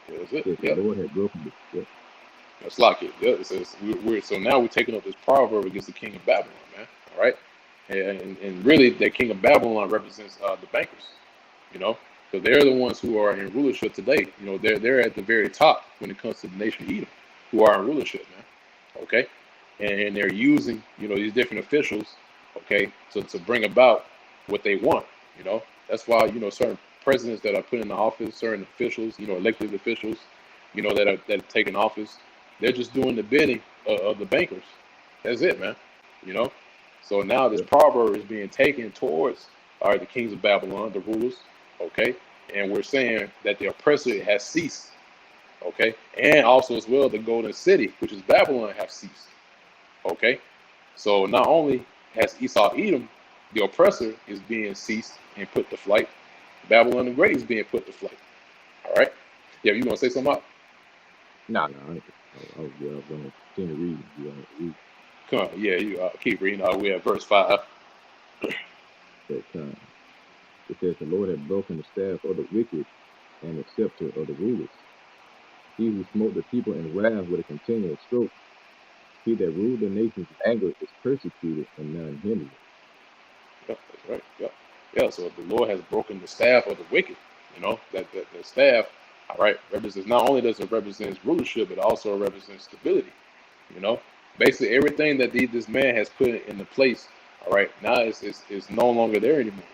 That's it. Yes, Yep. the Lord had broken this. Yep. It's like it. Yeah, it says so now we're taking up this proverb against the king of Babylon, man. All right, and really that king of Babylon represents the bankers, you know, because they're the ones who are in rulership today. You know, they're at the very top when it comes to the nation of Edom, who are in rulership, man. Okay, and they're using these different officials, okay, to bring about what they want. You know, that's why certain presidents that are put in the office, certain officials, elected officials, that are taking office, they're just doing the bidding of the bankers. That's it, man. You know. So now this Yep. proverb is being taken towards all right, the kings of Babylon, the rulers, okay, and we're saying that the oppressor has ceased, okay, and also as well the golden city, which is Babylon, have ceased, okay. So not only has Esau Edom, the oppressor, is being ceased and put to flight, Babylon the Great is being put to flight. All right. Yeah, you want to say something about? Nah, nah. I was going to continue reading. You want to read Come on. Yeah, you keep reading. We're at verse 5. that time. It says, the Lord had broken the staff of the wicked and the scepter of the rulers. He who smote the people in wrath with a continual stroke. He that ruled the nations in anger is persecuted and none hindered. Yep, that's right. Yep. Yeah, so the Lord has broken the staff of the wicked. That the staff, all right, represents, not only does it represent rulership, it also represents stability. You know, basically everything that this man has put into place, all right, now is no longer there anymore.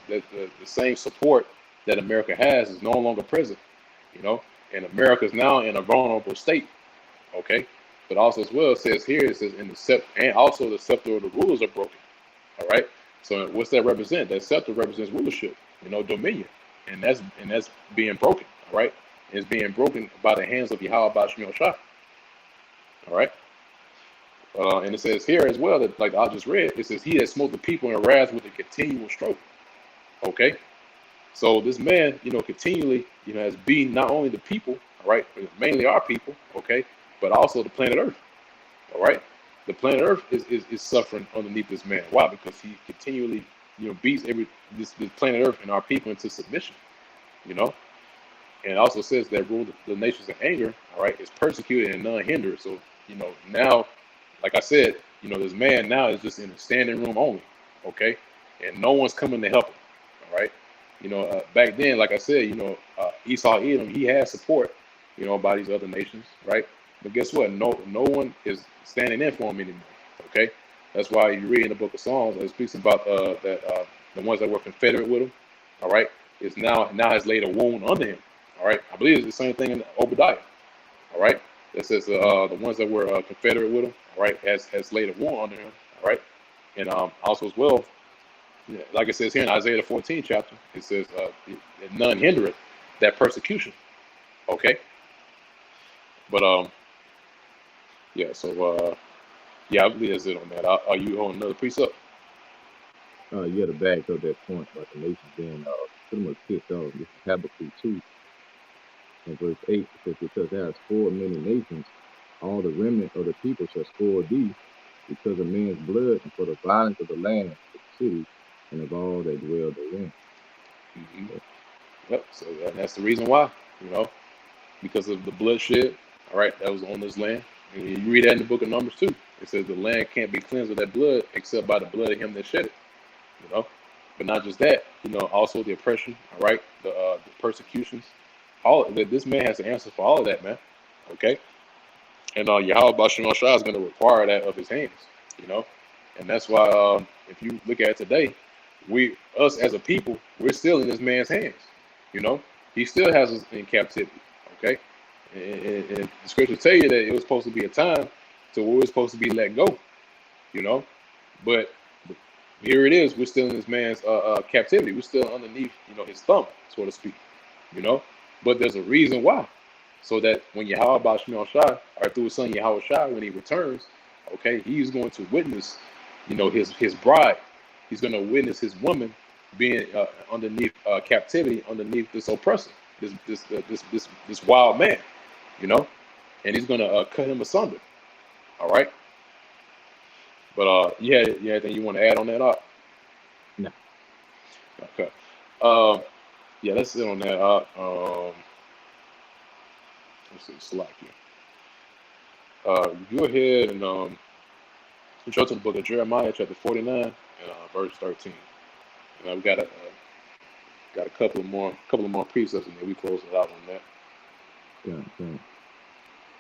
That the same support that America has is no longer present. And America is now in a vulnerable state. Okay, but also as well, it says here, it says in the scepter, and also the scepter of the rulers are broken. All right. So what's that represent? That scepter represents rulership, dominion, and that's being broken. All right. It's being broken by the hands of Yahweh Bashmi Shah. All right. And it says here as well that, like I just read, it says he has smote the people in wrath with a continual stroke. Okay. So this man, continually, has beaten not only the people, all right, but mainly our people, okay, but also the planet Earth. All right. The planet Earth is suffering underneath this man. Why? Because he continually, beats this planet Earth and our people into submission. You know, and it also says that rule the nations in anger. All right, is persecuted and none hindered. So now, like I said, this man now is just in a standing room only. Okay, and no one's coming to help him. All right. Back then, like I said, Esau Edom, he had support, by these other nations, right? But guess what? No one is standing in for him anymore. Okay, that's why you read in the Book of Psalms, it speaks about that the ones that were confederate with him, all right, is now has laid a wound under him. All right, I believe it's the same thing in Obadiah. All right, it says the ones that were confederate with him, all right, has laid a wound under him. All right, and also as well, like it says here in Isaiah the 14th chapter, it says none hindereth that persecution. Okay, but yeah, so yeah, I believe that's it on that. Are you on another precept? Yeah, to back up that point about the nation being pretty much kicked off. This is Habakkuk 2 and verse 8. It says, because thou hast spoiled many nations, all the remnant of the people shall spoil thee, because of men's blood and for the violence of the land, of the city, and of all that dwell therein. Mm-hmm. Yep. So that's the reason why, because of the bloodshed, all right, that was on this land. And you read that in the book of Numbers too. It says the land can't be cleansed of that blood except by the blood of him that shed it. But not just that, also the oppression, all right, the persecutions, all that. This man has to answer for all of that, man. Okay, and Yahweh Bashim Shah is going to require that of his hands, and that's why if you look at it today, us as a people, we're still in this man's hands. He still has us in captivity. Okay, and the scriptures tell you that it was supposed to be a time to where we're supposed to be let go. But here it is. We're still in this man's captivity. We're still underneath, his thumb, so to speak. But there's a reason why. So that when Yahweh Bashim Shah, or through his son Yahweh Shah, when he returns, okay, he's going to witness, his bride. He's going to witness his woman being underneath captivity, underneath this oppressor, this wild man, and he's going to cut him asunder. All right. But yeah, anything you want to add on that, Art? No. Okay. Yeah, let's sit on that, Art. Let's see, Slack here. Go ahead and go to the book of Jeremiah, chapter 49, and verse 13. We got a couple of more precepts, and then we close it out on that. Yeah.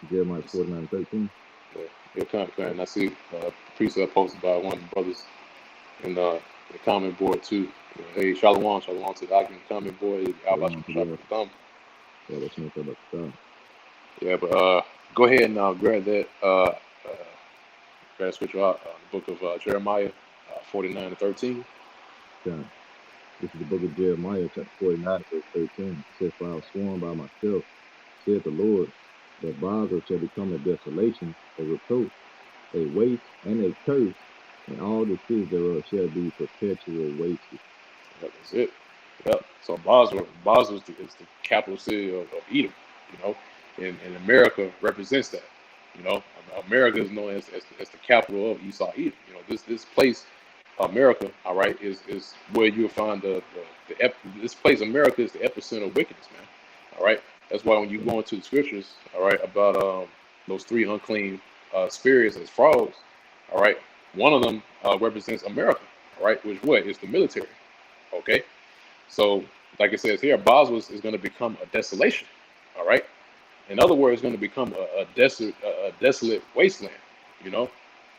Jeremiah 49:13. Yeah, kind of. And I see a precept posted by one of the brothers in the comment board too. Hey, shalom to the Akim comment board. Shalom to the Thumb. Yeah, let's make that up. Yeah, but go ahead and grab that. Grab scripture out. The book of Jeremiah 49:13. Yeah. This is the book of Jeremiah, chapter 49, verse 13. It says, "For I have sworn by myself, said the Lord, that Basra shall become a desolation, a reproach, a waste, and a curse, and all the cities thereof shall be perpetual wasted." That's it. Yep. So Basra is the capital city of Edom, and America represents that. America is known as the capital of Esau Edom. This place, America, all right, is where you'll find this place, America, is the epicenter of wickedness, man. All right. That's why when you go into the scriptures, all right, about those three unclean spirits as frogs, all right, one of them represents America, all right, which what is the military. Okay, so like it says here, Basra is going to become a desolation. All right, in other words, it's going to become a desolate wasteland.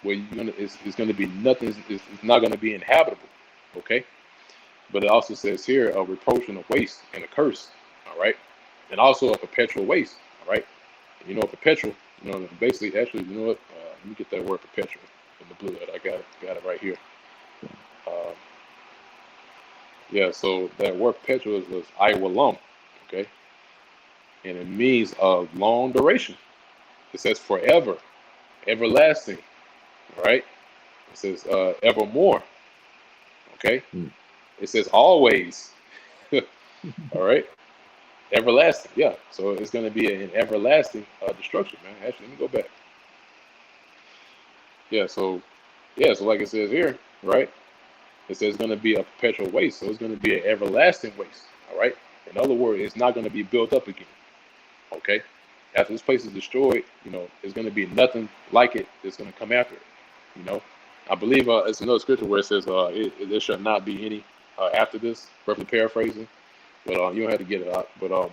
Where it's going to be nothing. It's not going to be inhabitable. Okay, but it also says here a reproach and a waste and a curse. All right, and also a perpetual waste. All right, perpetual. Basically, actually, you know what? Let me get that word perpetual in the blue. I got it right here. Yeah, so that word perpetual was Iwalum, okay? And it means long duration. It says forever, everlasting, right? It says evermore, okay? It says always, all right? Everlasting, yeah. So it's going to be an everlasting destruction, man. Actually, let me go back. So like it says here, right? It says it's going to be a perpetual waste. So it's going to be an everlasting waste. All right. In other words, it's not going to be built up again. Okay. After this place is destroyed, there's going to be nothing like it that's going to come after it. I believe it's another scripture where it says there shall not be any after this, roughly paraphrasing. But you don't have to get it out. But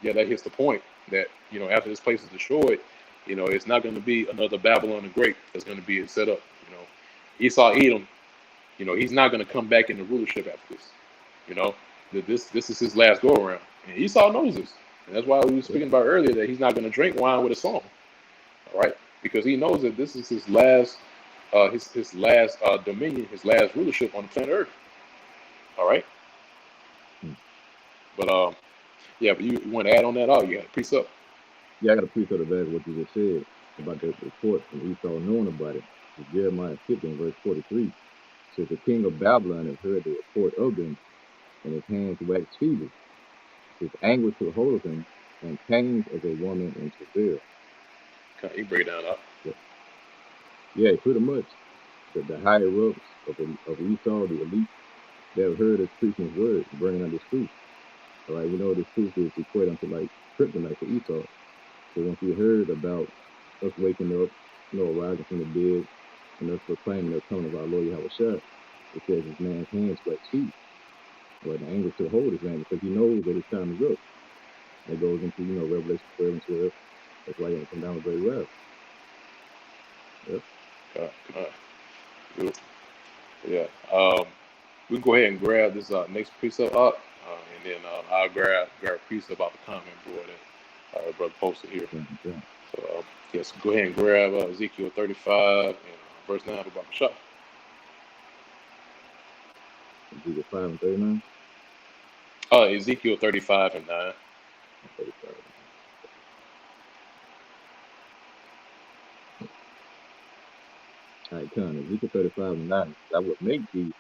yeah, that hits the point that, after this place is destroyed, it's not going to be another Babylon the Great that's going to be set up. Esau Edom, he's not going to come back into rulership after this. This is his last go around, and Esau knows this, and that's why we were speaking about earlier that he's not going to drink wine with a song, all right? Because he knows that this is his last, his last dominion, his last rulership on the planet Earth, all right? But but you want to add on that? Oh, you got a precept? Yeah, I got a precept of that. What you just said about the report from Esau knowing about it. It's Jeremiah 15, verse 43. Says the king of Babylon has heard the report of them, and his hands waxed feeble. His anger took hold of him, and pains as a woman in travail. You break it down up. Yeah, pretty much. The higher ups of Esau, the elite, they have heard us preaching his word, bringing out this truth. All right, this truth is equated to like kryptonite for Esau. So once he heard about us waking up, rising from the dead, and us proclaiming the coming of our Lord Yahweh Shah, it says his man's hands waxed feeble. Right, the anger took hold of his man because he knows that his time is up. And it goes into, Revelation 12 and 12. That's why he had to come down with great wrath. Yep. Good. Yeah. We can go ahead and grab this next precept up, and then I'll grab a precept about the comment board that our brother posted here. Yeah. So yes, go ahead and grab Ezekiel 35 and verse 9 about the shop. Ezekiel 5 and 39. Ezekiel 35 and 9. 35. All right, come. Ezekiel 35 and 9. I will make thee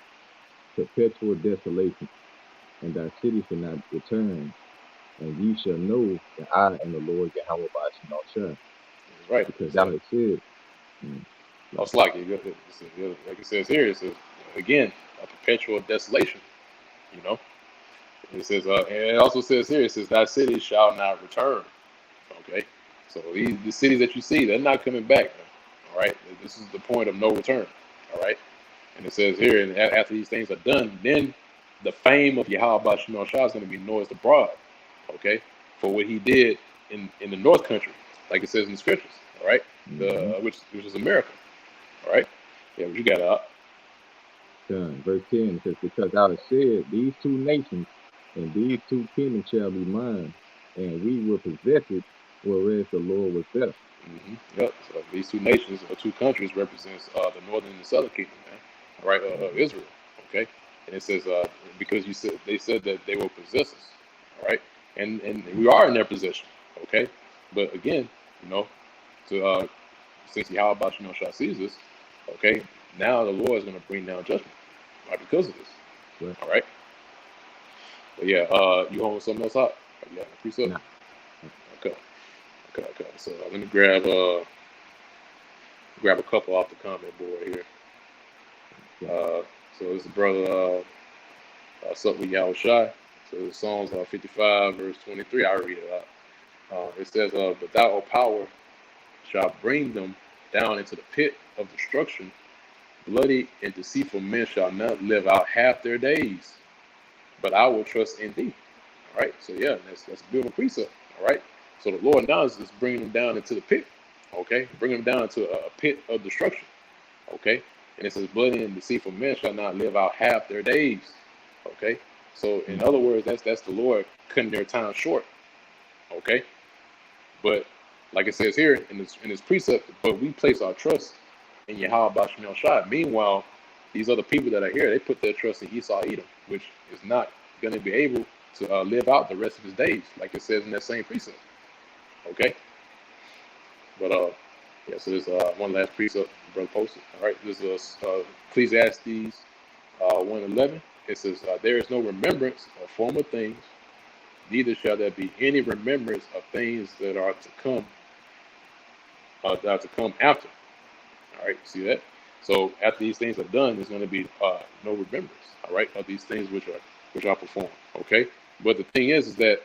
perpetual desolation, and thy city shall not return, and ye shall know that I am the Lord Yahweh Ba'ashim Shah. That's right. Because thou hast said. It's like it says here, it says again a perpetual desolation. It says, and it also says here, it says, thy city shall not return. Okay. So the cities that you see, they're not coming back. All right. This is the point of no return. All right. And it says here, and after these things are done, then the fame of Yahweh Shemel Shah is going to be noised abroad. Okay, for what he did in the North Country, like it says in the scriptures. All right, Mm-hmm. which is America. All right. Yeah, what you got out. Verse 10 says, because I have said, these two nations and these two kingdoms shall be mine, and we will possess it, whereas the Lord was there. Yep. So these two nations or two countries represents the northern and the southern kingdom, man. All right, of Israel. Okay, and it says because they said that they will possess us. All right, and we are in their possession. Okay, but again, you know, to since Yahweh Shah sees us, okay, now the Lord is going to bring down judgment, right, because of this. Right. All right. But yeah, you home with something else out? Yeah, precept. Nah. Okay. So let me grab a couple off the comment board here. So this is brother Sup with Yahweh Shai. So the Psalms 55 verse 23. I'll read it out. It says, "But thou, O power, shall bring them down into the pit of destruction. Bloody and deceitful men shall not live out half their days. But I will trust in thee." All right. So yeah, that's a beautiful precept. All right. So the Lord now is just bringing them down into the pit. Okay, bringing them down to a pit of destruction. Okay, and it says, "Bloody and deceitful men shall not live out half their days." Okay, so in other words, that's the Lord cutting their time short. Okay, but like it says here in this precept, but we place our trust in Yahweh Bashmel Shai. Meanwhile, these other people that are here, they put their trust in Esau Edom, which is not going to be able to live out the rest of his days, like it says in that same precept. Okay, but yeah. So there's one last precept, brother posted. All right, this is Ecclesiastes 1:11. It says, "There is no remembrance of former things, neither shall there be any remembrance of things that are to come after." All right, see that? So after these things are done, there's going to be no remembrance. All right, of these things which are performed. Okay, but the thing is that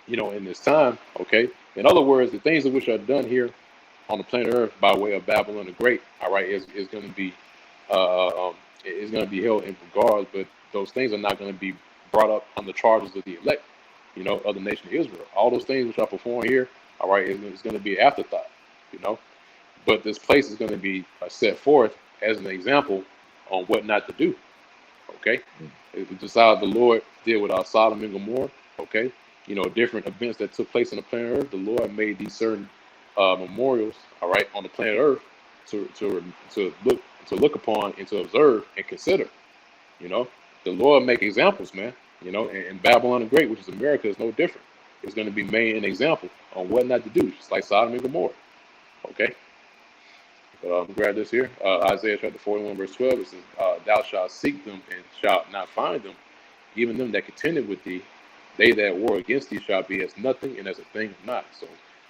in this time, okay. In other words, the things which are done here on the planet Earth by way of Babylon the Great, all right, is going to be is going to be held in regards, but those things are not going to be brought up on the charges of the elect, of the nation of Israel. All those things which are performed here, all right, is going to be afterthought, but this place is going to be set forth as an example on what not to do. Okay, just how the Lord did with Sodom and Gomorrah. Okay, different events that took place on the planet Earth. The Lord made these certain memorials, all right, on the planet Earth to look upon and to observe and consider. The Lord make examples, man. And Babylon the Great, which is America, is no different. It's going to be made an example on what not to do, just like Sodom and Gomorrah. Okay. Grab this here. Isaiah chapter 41, verse 12. It says, "Thou shalt seek them and shalt not find them. Even them that contended with thee, they that war against thee shall be as nothing and as a thing of naught." So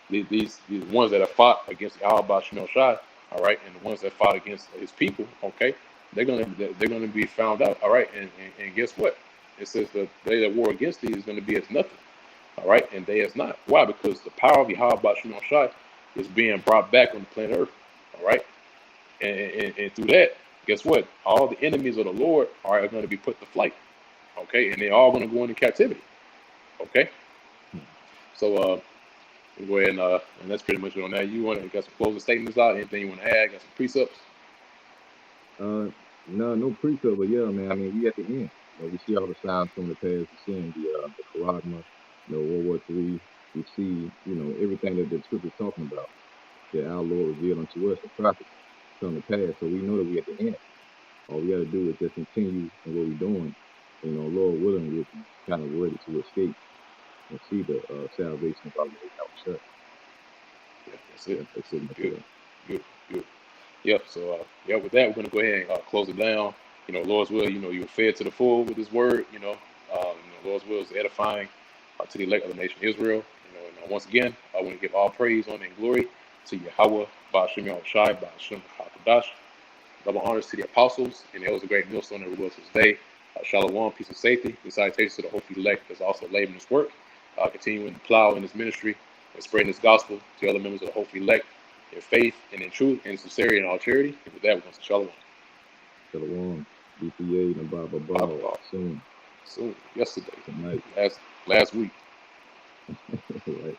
these ones that have fought against Yahweh Shemel Shai, all right, and the ones that fought against his people, okay, they're gonna be found out, all right, and guess what? It says that they that war against thee is going to be as nothing, all right, and they as not. Why? Because the power of Yahweh Shemel Shai is being brought back on the planet Earth. All right, and through that, guess what? All the enemies of the Lord are going to be put to flight. Okay, and they're all going to go into captivity. Okay, so we'll go ahead and that's pretty much it on that. You want to got some closing statements out? Anything you want to add? Got some precepts? No precept, but yeah, man. I mean, we at the end. We see all the signs from the past. We see the Charisma, World War III. We see, everything that the scripture is talking about, that our Lord revealed unto us, the prophets from the past. So we know that we at the end. All we got to do is just continue in what we're doing. Lord willing, we'll be kind of ready to escape and see the salvation of our Lord Yahweh. Yeah, that's it. That's it. Good. Yep. So with that, we're gonna go ahead and close it down. Lord's will. You're fed to the full with His word. Lord's will is edifying to the elect of the nation of Israel. And once again, I want to give all praise, honor, and glory to Yahweh, Ba'ashem Yahushai, Ba'ashem HaKadosh. Double honors to the apostles and the elders of great millstone that reveals this day. Shalom, peace and safety. And salutations to the hopefully elect that's also laboring this work, continuing to plow in this ministry and spreading this gospel to other members of the hopefully elect in faith and in truth and sincerity and all charity. And with that, we're going to say shalom. Shalom. BPA and Baba Ball soon. Soon, yesterday, Tonight. last week. Right.